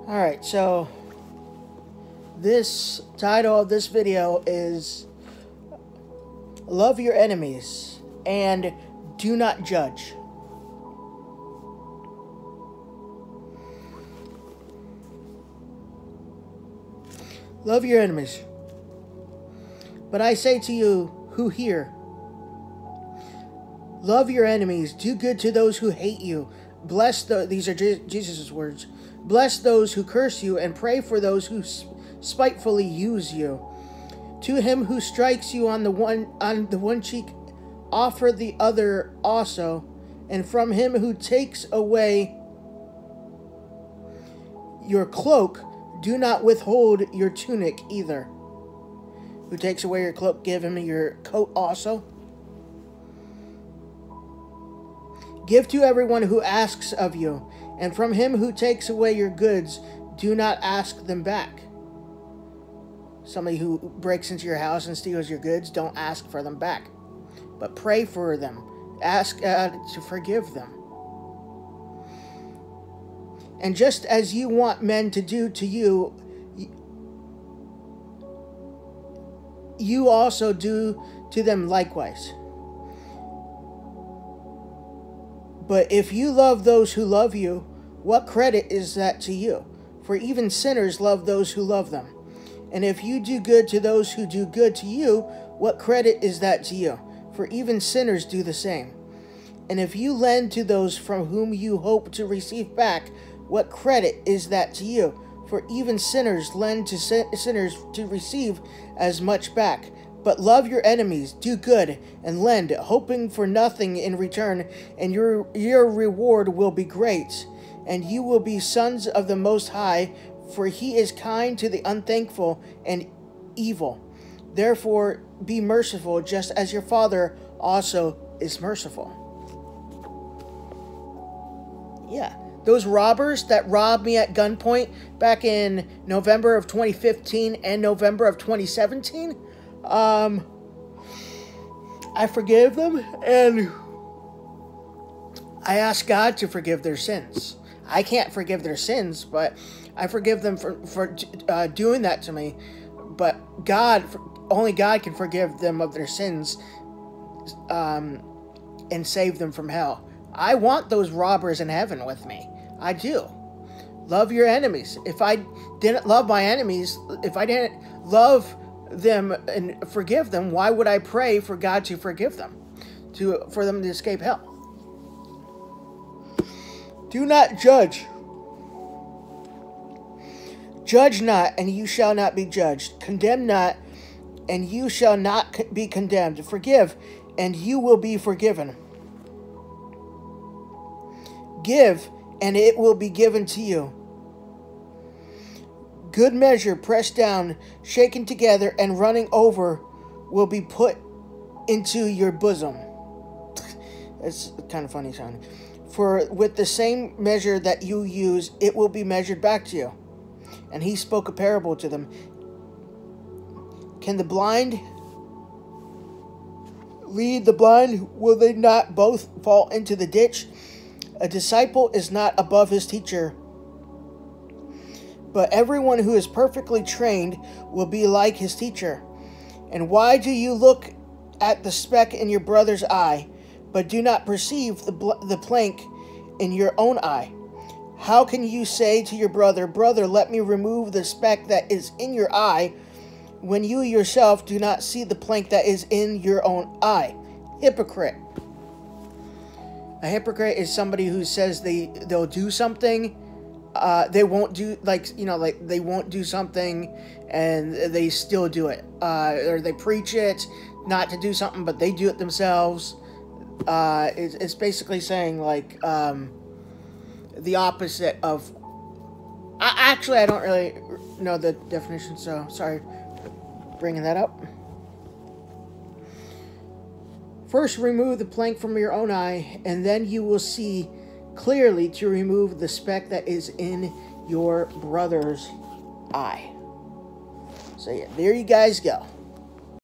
Alright, so this title of this video is Love Your Enemies and Do Not Judge. Love your enemies. But I say to you who hear, love your enemies, do good to those who hate you, these are Jesus' words. Bless those who curse you, and pray for those who spitefully use you. To him who strikes you on the one cheek, offer the other also, and from him who takes away your cloak, do not withhold your tunic either. Who takes away your cloak, give him your coat also. Give to everyone who asks of you, and from him who takes away your goods, do not ask them back. Somebody who breaks into your house and steals your goods, don't ask for them back, but pray for them. Ask to forgive them. And just as you want men to do to you, you also do to them likewise. But if you love those who love you, what credit is that to you? For even sinners love those who love them. And if you do good to those who do good to you, what credit is that to you? For even sinners do the same. And if you lend to those from whom you hope to receive back, what credit is that to you? For even sinners lend to sinners to receive as much back. But love your enemies, do good, and lend, hoping for nothing in return, and your reward will be great. And you will be sons of the Most High, for he is kind to the unthankful and evil. Therefore be merciful, just as your Father also is merciful. Yeah. Those robbers that robbed me at gunpoint back in November of 2015 and November of 2017, I forgave them, and I ask God to forgive their sins. I can't forgive their sins, but I forgive them for doing that to me. But only God can forgive them of their sins and save them from hell. I want those robbers in heaven with me. I do. Love your enemies. If I didn't love my enemies, if I didn't love them and forgive them, why would I pray for God to forgive them? For them to escape hell. Do not judge. Judge not, and you shall not be judged. Condemn not, and you shall not be condemned. Forgive, and you will be forgiven. Give, and it will be given to you. Good measure, pressed down, shaken together, and running over, will be put into your bosom. It's kind of funny sounding. For with the same measure that you use, it will be measured back to you. And he spoke a parable to them. Can the blind lead the blind? Will they not both fall into the ditch? A disciple is not above his teacher, but everyone who is perfectly trained will be like his teacher. And why do you look at the speck in your brother's eye, but do not perceive the plank in your own eye? How can you say to your brother, Brother, let me remove the speck that is in your eye, when you yourself do not see the plank that is in your own eye? Hypocrite. A hypocrite is somebody who says they'll do something, they won't do, they won't do something, and they still do it. Or they preach it not to do something, but they do it themselves. It's basically saying, the opposite of... Actually, I don't really know the definition, so sorry for bringing that up. First, remove the plank from your own eye, and then you will see clearly to remove the speck that is in your brother's eye. So yeah, there you guys go.